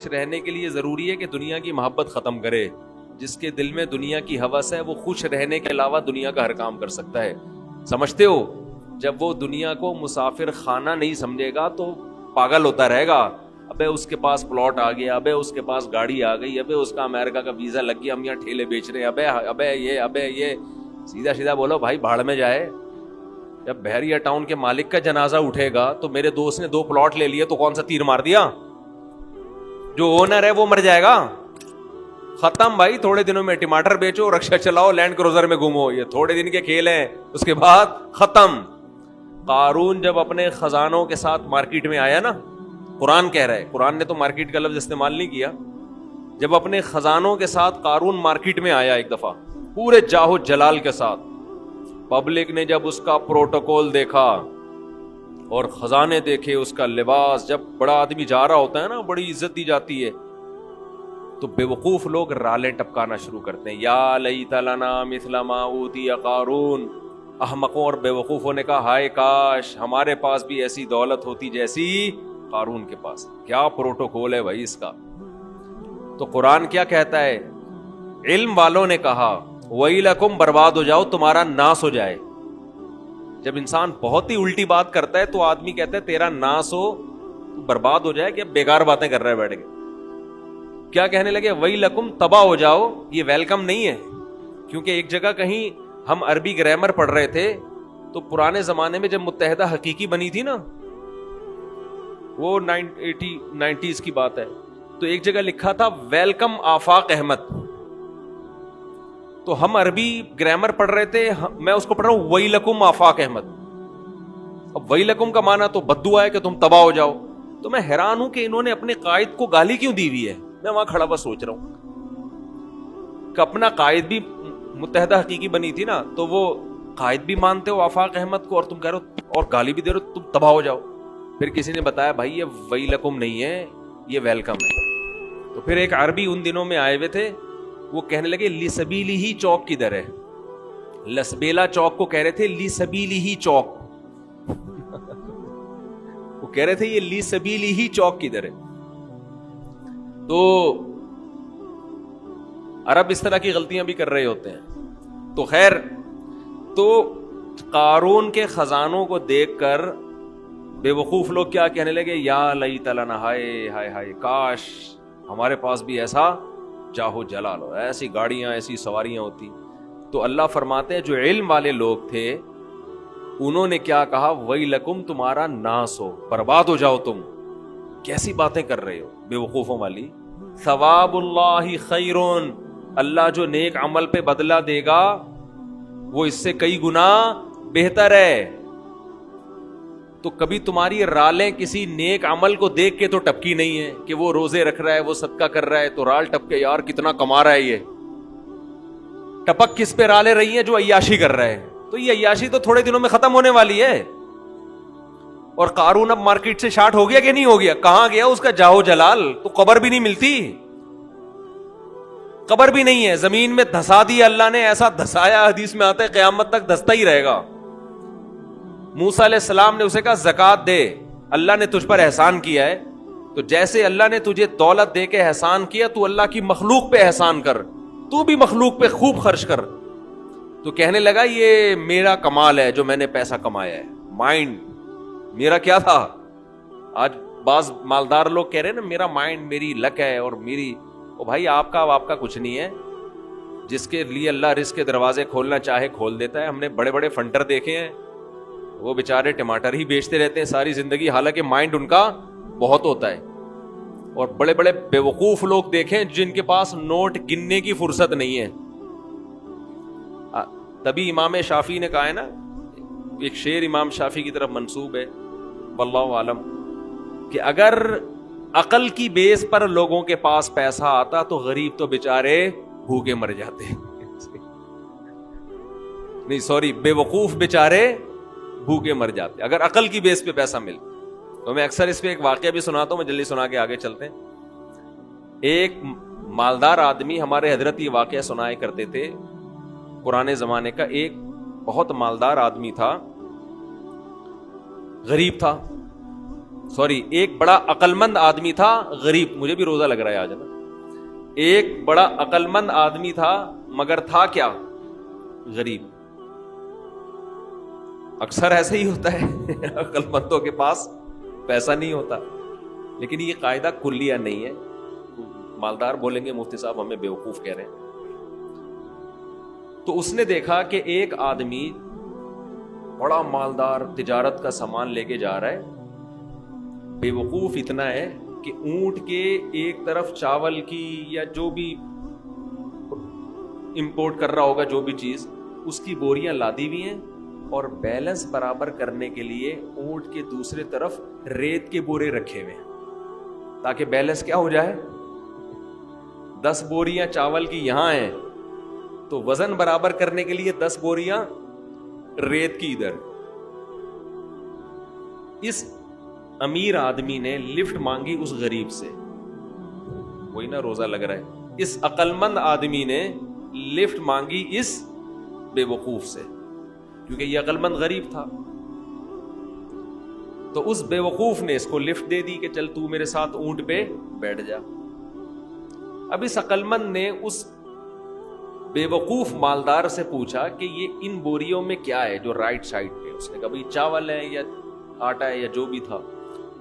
رہنے کے لیے ضروری ہے کہ دنیا کی محبت ختم کرے. جس کے دل میں دنیا کی ہوس ہے وہ خوش رہنے کے علاوہ دنیا کا ہر کام کر سکتا ہے. سمجھتے ہو؟ جب وہ دنیا کو مسافر خانہ نہیں سمجھے گا تو پاگل ہوتا رہے گا. ابے اس کے پاس پلاٹ آ گیا, ابے اس کے پاس گاڑی آ گئی, ابے اس کا امریکہ کا ویزا لگ گیا, ہم یہاں ٹھیلے بیچ رہے ہیں, ابے یہ سیدھا سیدھا بولو بھائی بھاڑ میں جائے. جب بحریہ ٹاؤن کے مالک کا جنازہ اٹھے گا تو میرے دوست نے 2 پلاٹ لے لیے تو کون سا تیر مار دیا؟ جو اونر ہے وہ مر جائے گا. ختم بھائی. تھوڑے دنوں میں ٹماٹر بیچو, رکشا چلاؤ, لینڈ کروزر میں گھومو, یہ تھوڑے دن کے کھیل ہیں, اس کے بعد ختم. قارون جب اپنے خزانوں کے ساتھ مارکیٹ میں آیا نا, قرآن کہہ رہا ہے, قرآن نے تو مارکیٹ کا لفظ استعمال نہیں کیا, جب اپنے خزانوں کے ساتھ قارون مارکیٹ میں آیا ایک دفعہ پورے جاہو جلال کے ساتھ, پبلک نے جب اس کا پروٹوکول دیکھا اور خزانے دیکھے, اس کا لباس, جب بڑا آدمی جا رہا ہوتا ہے نا بڑی عزت دی جاتی ہے, تو بے وقوف لوگ رالیں ٹپکانا شروع کرتے ہیں. یا لیت لنا مثل ما اوتی قارون. احمقوں اور بے وقوفوں نے کہا ہائے کاش ہمارے پاس بھی ایسی دولت ہوتی جیسی قارون کے پاس. کیا پروٹوکول ہے بھائی اس کا. تو قرآن کیا کہتا ہے؟ علم والوں نے کہا ویلکم, برباد ہو جاؤ, تمہارا ناس ہو جائے. جب انسان بہت ہی الٹی بات کرتا ہے تو آدمی کہتا ہے تیرا ناس ہو, برباد ہو جائے, کہ بیکار باتیں کر رہا ہے بیٹھ کے. کیا کہنے لگے؟ ویلکم, تباہ ہو جاؤ. یہ ویلکم نہیں ہے, کیونکہ ایک جگہ کہیں ہم عربی گرامر پڑھ رہے تھے تو پرانے زمانے میں جب متحدہ حقیقی بنی تھی نا, وہ 90s کی بات ہے, تو ایک جگہ لکھا تھا ویلکم آفاق احمد. تو ہم عربی گرامر پڑھ رہے تھے, میں اس کو پڑھ رہا ہوں ویلکم آفاق احمد. اب ویلکم کا معنی تو بددعا ہے کہ تم تباہ ہو جاؤ. تو میں حیران ہوں کہ انہوں نے اپنے قائد کو گالی کیوں دی ہوئی ہے. میں وہاں کھڑا بس سوچ رہا ہوں کہ اپنا قائد بھی متحدہ حقیقی بنی تھی نا, تو وہ قائد بھی مانتے ہو آفاق احمد کو, اور تم کہہ رہے ہو اور گالی بھی دے رہے ہو تم تباہ ہو جاؤ. پھر کسی نے بتایا بھائی یہ ویلکم نہیں ہے, یہ ویلکم ہے. تو پھر ایک عربی ان دنوں میں آئے ہوئے تھے, وہ کہنے لگے لی سبیلی ہی چوک کدھر ہے. لسبیلا چوک کو کہہ رہے تھے لی سبیلی ہی چوک. وہ کہہ رہے تھے یہ لی سبیلی ہی چوک کدھر ہے. تو عرب اس طرح کی غلطیاں بھی کر رہے ہوتے ہیں. تو خیر, تو قارون کے خزانوں کو دیکھ کر بے وقوف لوگ کیا کہنے لگے؟ یا لیت لنا, ہائے ہائے ہائے کاش ہمارے پاس بھی ایسا جاہو جلال ہو, ایسی گاڑیاں, ایسی سواریاں ہوتی. تو اللہ فرماتے ہیں جو علم والے لوگ تھے انہوں نے کیا کہا؟ ویلکم, تمہارا ناس ہو, برباد ہو جاؤ تم. کیسی باتیں کر رہے ہو بے وقوفوں والی. ثواب اللہ خیرون, اللہ جو نیک عمل پہ بدلہ دے گا وہ اس سے کئی گنا بہتر ہے. تو کبھی تمہاری رالیں کسی نیک عمل کو دیکھ کے تو ٹپکی نہیں ہے کہ وہ روزے رکھ رہا ہے, وہ صدقہ کر رہا ہے, تو رال ٹپکے یار کتنا کما رہا ہے. یہ ٹپک کس پہ رالیں رہی ہیں؟ جو عیاشی کر رہا ہے. تو یہ عیاشی تو تھوڑے دنوں میں ختم ہونے والی ہے. اور قارون اب مارکیٹ سے شارٹ ہو گیا کہ نہیں ہو گیا؟ کہاں گیا اس کا جاہو جلال؟ تو قبر بھی نہیں ملتی, قبر بھی نہیں ہے, زمین میں دھسا دیا اللہ نے, ایسا دھسایا حدیث میں آتا ہے قیامت تک دھستا ہی رہے گا. موسیٰ علیہ السلام نے اسے کہا زکات دے, اللہ نے تجھ پر احسان کیا ہے, تو جیسے اللہ نے تجھے دولت دے کے احسان کیا تو اللہ کی مخلوق پہ احسان کر, تو بھی مخلوق پہ خوب خرچ کر. تو کہنے لگا یہ میرا کمال ہے جو میں نے پیسہ کمایا ہے, مائنڈ میرا کیا تھا. آج بعض مالدار لوگ کہہ رہے ہیں نا میرا مائنڈ, میری لک ہے اور میری. او بھائی آپ کا کچھ نہیں ہے. جس کے لیے اللہ رزق کے دروازے کھولنا چاہے کھول دیتا ہے. ہم نے بڑے بڑے فنٹر دیکھے ہیں, وہ بیچارے ٹماٹر ہی بیچتے رہتے ہیں ساری زندگی, حالانکہ مائنڈ ان کا بہت ہوتا ہے. اور بڑے بڑے بے وقوف لوگ دیکھیں جن کے پاس نوٹ گننے کی فرصت نہیں ہے. تبھی امام شافعی نے کہا ہے نا, ایک شعر امام شافعی کی طرف منسوب ہے واللہ عالم, کہ اگر عقل کی بیس پر لوگوں کے پاس پیسہ آتا تو غریب تو بیچارے بھوکے مر جاتے. نہیں سوری, بے وقوف بیچارے بھوکے مر جاتے اگر عقل کی بیس پہ پیسہ مل. تو میں اکثر اس پہ ایک واقعہ بھی سناتا ہوں, میں جلدی سنا کے آگے چلتے ہیں. ایک مالدار آدمی, ہمارے حضرت یہ واقعہ سنائے کرتے تھے پرانے زمانے کا. ایک بہت مالدار آدمی تھا, غریب تھا, سوری، ایک بڑا عقل مند آدمی تھا غریب. مجھے بھی روزہ لگ رہا ہے آج نا. ایک بڑا عقل مند آدمی تھا مگر تھا کیا؟ غریب. اکثر ایسے ہی ہوتا ہے عقل مندوں کے پاس پیسہ نہیں ہوتا. لیکن یہ قاعدہ کلیہ نہیں ہے. مالدار بولیں گے مفتی صاحب ہمیں بیوقوف کہہ رہے ہیں. تو اس نے دیکھا کہ ایک آدمی بڑا مالدار تجارت کا سامان لے کے جا رہا ہے. بیوقوف اتنا ہے کہ اونٹ کے ایک طرف چاول کی یا جو بھی امپورٹ کر رہا ہوگا جو بھی چیز, اس کی بوریاں لادی ہوئی ہیں, اور بیلنس برابر کرنے کے لیے اونٹ کے دوسرے طرف ریت کے بورے رکھے ہوئے ہیں تاکہ بیلنس کیا ہو جائے. 10 بوریاں چاول کی یہاں ہیں تو وزن برابر کرنے کے لیے 10 بوریاں ریت کی ادھر. اس امیر آدمی نے لفٹ مانگی اس غریب سے, وہی نا روزہ لگ رہا ہے. اس عقل مند آدمی نے لفٹ مانگی اس بے وقوف سے, کیونکہ یہ عقل مند غریب تھا. تو اس بے وقوف نے اس کو لفٹ دے دی کہ چل تو میرے ساتھ اونٹ پہ بیٹھ جا. اب اس عقل مند نے اس بے وقوف مالدار سے پوچھا کہ یہ ان بوریوں میں کیا ہے جو رائٹ سائڈ پہ. اس نے کہا بھائی چاول ہے یا آٹا ہے یا جو بھی تھا.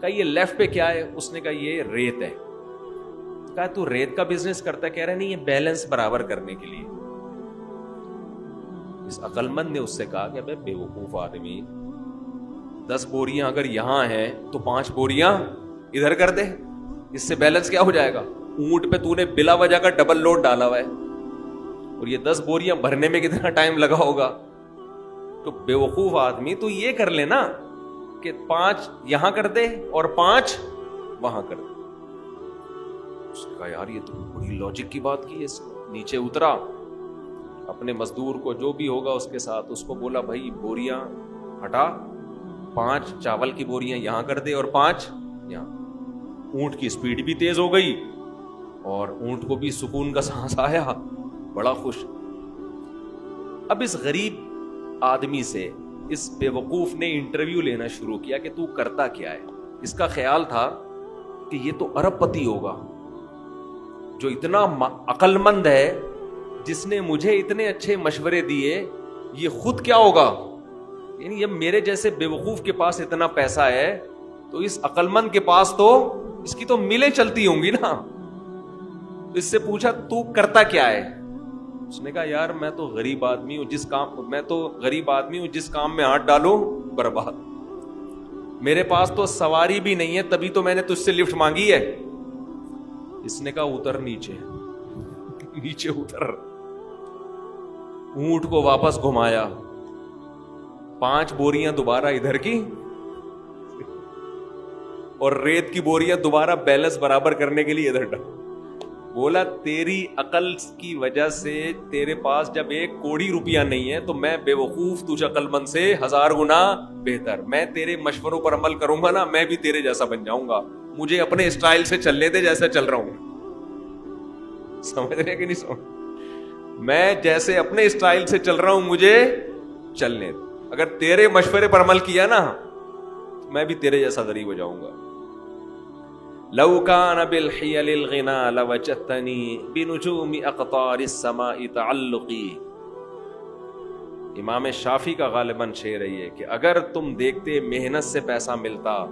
کہا یہ لیفٹ پہ کیا ہے؟ اس نے کہا یہ ریت ہے. کہا تو ریت کا بزنس کرتا ہے؟ کہہ رہا نہیں, یہ بیلنس برابر کرنے کے لیے. اس عقل مند نے اس سے کہا کہ بے وقوف آدمی, 10 بوریاں اگر یہاں ہیں تو 5 بوریاں ادھر کر دے, اس سے بیلنس کیا ہو جائے گا. اونٹ پہ تو نے بلا وجہ کا ڈبل لوڈ ڈالا ہوا ہے, اور یہ 10 بوریاں بھرنے میں کتنا ٹائم لگا ہوگا. تو بے وقوف آدمی تو یہ کر لے نا کہ 5 یہاں کر دے اور 5 وہاں کر دے. اس نے کہا یار یہ تو بڑی لاجک کی بات کی ہے. نیچے اترا, اپنے مزدور کو جو بھی ہوگا اس کے ساتھ اس کو بولا بھائی بوریاں ہٹا, 5 چاول کی بوریاں یہاں کر دے اور 5 یہاں. اونٹ کی سپیڈ بھی تیز ہو گئی اور اونٹ کو بھی سکون کا سانس آیا, بڑا خوش. اب اس غریب آدمی سے اس بے وقوف نے انٹرویو لینا شروع کیا کہ تو کرتا کیا ہے. اس کا خیال تھا کہ یہ تو ارب پتی ہوگا جو اتنا عقل مند ہے, جس نے مجھے اتنے اچھے مشورے دیے. یہ خود کیا ہوگا, یعنی اب میرے جیسے بے وقوف کے پاس اتنا پیسہ ہے تو اس عقل مند کے پاس تو اس کی تو ملیں چلتی ہوں گی نا. اس سے پوچھا تو کرتا کیا ہے. اس نے کہا یار میں تو غریب آدمی ہوں, جس کام میں ہاتھ ڈالوں برباد. میرے پاس تو سواری بھی نہیں ہے, تبھی تو میں نے تجھ سے لفٹ مانگی ہے. اس نے کہا اتر نیچے. نیچے اتر, اونٹ کو واپس گھمایا, 5 بوریاں دوبارہ ادھر کی اور ریت کی بوریاں دوبارہ بیلنس برابر کرنے کے لیے ادھر ڈال. بولا تیری عقل کی وجہ سے تیرے پاس جب 1 کوڑی روپیہ نہیں ہے تو میں بے وقوف تجھ عقل مند سے 1000 گنا بہتر. میں تیرے مشوروں پر عمل کروں گا نا, میں بھی تیرے جیسا بن جاؤں گا. مجھے اپنے اسٹائل سے چلنے دے جیسا چل رہا ہوں. سمجھ رہے کہ نہیں سمجھ؟ میں جیسے اپنے اسٹائل سے چل رہا ہوں مجھے چلنے دے. اگر تیرے مشورے پر عمل کیا نا میں بھی تیرے جیسا غریب ہو جاؤں گا. لو كان بالحيل الغنى لوجدتني بنجوم اقطار السماء تعلقي. امام شافعی کا غالباً شعر ہے کہ اگر تم دیکھتے محنت سے پیسہ ملتا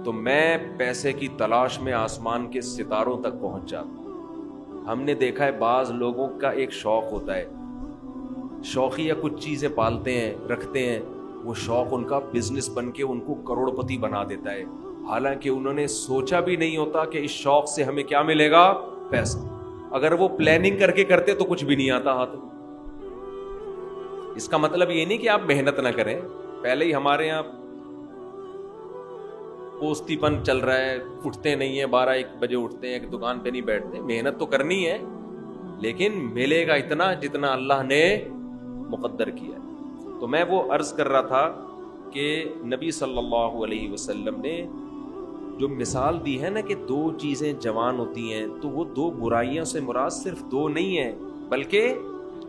تو میں پیسے کی تلاش میں آسمان کے ستاروں تک پہنچ جاتا. ہم نے دیکھا ہے بعض لوگوں کا ایک شوق ہوتا ہے, شوقیہ کچھ چیزیں پالتے ہیں رکھتے ہیں, وہ شوق ان کا بزنس بن کے ان کو کروڑ پتی بنا دیتا ہے, حالانکہ انہوں نے سوچا بھی نہیں ہوتا کہ اس شوق سے ہمیں کیا ملے گا, پیسہ. اگر وہ پلاننگ کر کے کرتے تو کچھ بھی نہیں آتا ہاتھ. اس کا مطلب یہ نہیں کہ آپ محنت نہ کریں. پہلے ہی ہمارے یہاں پوستی پن چل رہا ہے, اٹھتے نہیں ہیں, 12-1 بجے اٹھتے ہیں, دکان پہ نہیں بیٹھتے. محنت تو کرنی ہے لیکن ملے گا اتنا جتنا اللہ نے مقدر کیا. تو میں وہ عرض کر رہا تھا کہ نبی صلی اللہ علیہ وسلم نے جو مثال دی ہے نا کہ 2 چیزیں جوان ہوتی ہیں تو وہ 2 برائیوں سے مراد صرف 2 نہیں ہیں, بلکہ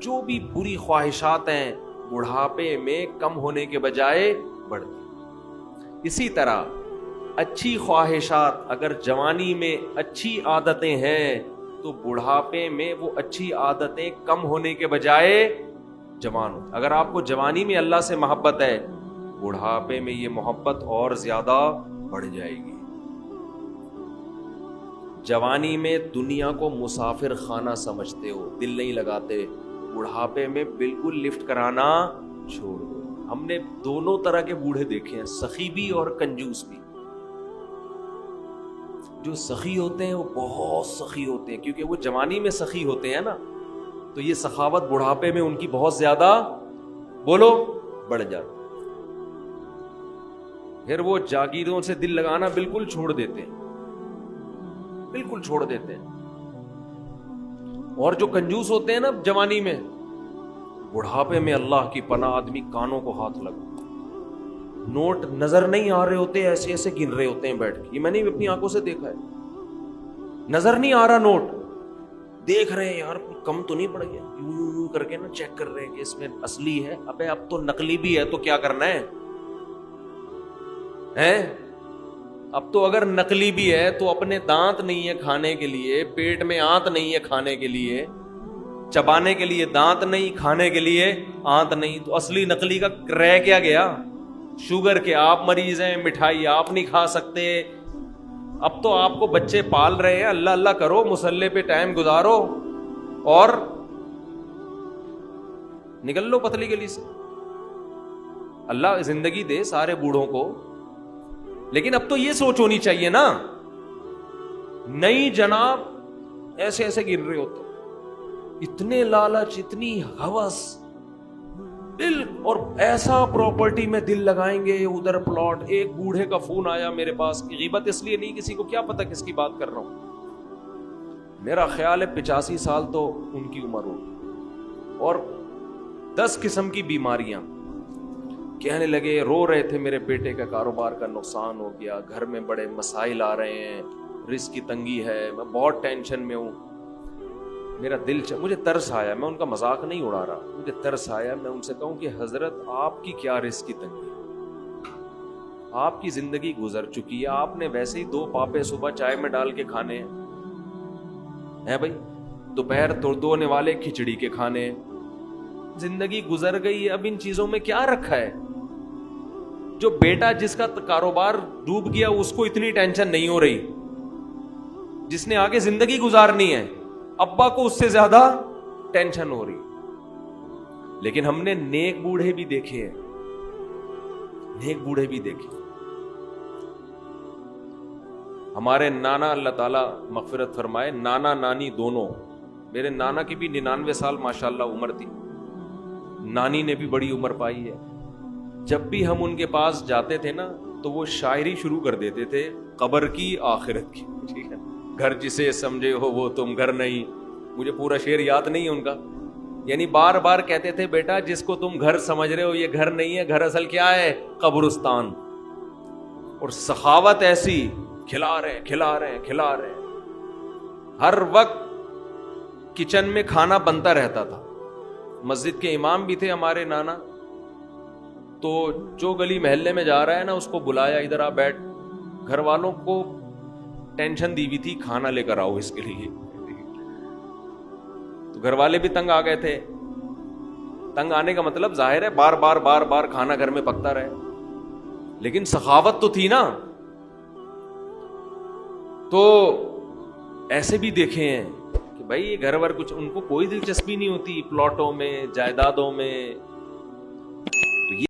جو بھی بری خواہشات ہیں بڑھاپے میں کم ہونے کے بجائے بڑھتی. اسی طرح اچھی خواہشات اگر جوانی میں اچھی عادتیں ہیں تو بڑھاپے میں وہ اچھی عادتیں کم ہونے کے بجائے جوان ہو. اگر آپ کو جوانی میں اللہ سے محبت ہے, بڑھاپے میں یہ محبت اور زیادہ بڑھ جائے گی. جوانی میں دنیا کو مسافر خانہ سمجھتے ہو, دل نہیں لگاتے, بڑھاپے میں بالکل لفٹ کرانا چھوڑ دو. ہم نے دونوں طرح کے بوڑھے دیکھے ہیں, سخی بھی اور کنجوس بھی. جو سخی ہوتے ہیں وہ بہت سخی ہوتے ہیں, کیونکہ وہ جوانی میں سخی ہوتے ہیں نا, تو یہ سخاوت بڑھاپے میں ان کی بہت زیادہ بولو بڑھ جاتی. پھر وہ جاگیروں سے دل لگانا بالکل چھوڑ دیتے ہیں, بالکل چھوڑ دیتے ہیں. اور جو کنجوس ہوتے ہیں نا جوانی میں, بڑھاپے میں اللہ کی پناہ آدمی کانوں کو ہاتھ لگا, نوٹ نظر نہیں آ رہے ہوتے, ایسے ایسے گن رہے ہوتے ہیں بیٹھ کے. یہ میں نے اپنی آنکھوں سے دیکھا ہے, نظر نہیں آ رہا نوٹ, دیکھ رہے ہیں یار کم تو نہیں پڑ گیا, یوں کر کے نا چیک کر رہے ہیں کہ اس میں اصلی ہے. ابے اب تو نقلی بھی ہے تو کیا کرنا ہے, اب تو اگر نقلی بھی ہے تو اپنے دانت نہیں ہے کھانے کے لیے, پیٹ میں آنت نہیں ہے کھانے کے لیے, چبانے کے لیے دانت نہیں, کھانے کے لیے آنت نہیں, تو اصلی نقلی کا رہ کیا گیا. شوگر کے آپ مریض ہیں, مٹھائی آپ نہیں کھا سکتے. اب تو آپ کو بچے پال رہے ہیں, اللہ اللہ کرو, مصلے پہ ٹائم گزارو اور نکل لو پتلی گلی سے. اللہ زندگی دے سارے بوڑھوں کو, لیکن اب تو یہ سوچ ہونی چاہیے نا, نہیں جناب ایسے ایسے گر رہے ہوتے, اتنے لالچ, اتنی ہوس, دل, اور ایسا پراپرٹی میں دل لگائیں گے, ادھر پلاٹ. ایک بوڑھے کا فون آیا میرے پاس, غیبت اس لیے نہیں, کسی کو کیا پتا کس کی بات کر رہا ہوں, میرا خیال ہے 85 سال تو ان کی عمر ہو, اور 10 قسم کی بیماریاں. کہنے لگے, رو رہے تھے, میرے بیٹے کا کاروبار کا نقصان ہو گیا, گھر میں بڑے مسائل آ رہے ہیں, رزق کی تنگی ہے, میں بہت ٹینشن میں ہوں. میرا دل مجھے ترس آیا, میں ان کا مذاق نہیں اڑا رہا, مجھے ترس آیا. میں ان سے کہوں کہ حضرت آپ کی کیا رزق کی تنگی, آپ کی زندگی گزر چکی ہے, آپ نے ویسے ہی 2 پاپے صبح چائے میں ڈال کے کھانے ہیں بھائی, دوپہر دھونے والے کھچڑی کے کھانے, زندگی گزر گئی. اب ان چیزوں میں کیا رکھا ہے؟ جو بیٹا جس کا کاروبار ڈوب گیا اس کو اتنی ٹینشن نہیں ہو رہی, جس نے آگے زندگی گزارنی ہے ابا کو اس سے زیادہ ٹینشن ہو رہی. لیکن ہم نے نیک بوڑھے بھی دیکھے ہیں, نیک بوڑھے بھی دیکھے. ہمارے نانا, اللہ تعالیٰ مغفرت فرمائے, نانا نانی دونوں, میرے نانا کی بھی 99 سال ماشاءاللہ عمر تھی, نانی نے بھی بڑی عمر پائی ہے. جب بھی ہم ان کے پاس جاتے تھے نا تو وہ شاعری شروع کر دیتے تھے, قبر کی آخرت کی, ٹھیک ہے, گھر جسے سمجھے ہو وہ تم گھر نہیں. مجھے پورا شعر یاد نہیں ہے ان کا, یعنی بار بار کہتے تھے, بیٹا جس کو تم گھر سمجھ رہے ہو یہ گھر نہیں ہے, گھر اصل کیا ہے, قبرستان. اور سخاوت ایسی, کھلا رہے کھلا رہے کھلا رہے, ہر وقت کچن میں کھانا بنتا رہتا تھا. مسجد کے امام بھی تھے ہمارے نانا, تو جو گلی محلے میں جا رہا ہے نا اس کو بلایا, ادھر آ بیٹھ. گھر والوں کو ٹینشن دی ہوئی تھی, کھانا لے کر آؤ اس کے لیے. تو گھر والے بھی تنگ آ گئے تھے. تنگ آنے کا مطلب ظاہر ہے بار بار بار بار کھانا گھر میں پکتا رہے, لیکن سخاوت تو تھی نا. تو ایسے بھی دیکھے ہیں کہ بھائی گھر ور کچھ ان کو کوئی دلچسپی نہیں ہوتی, پلاٹوں میں, جائیدادوں میں,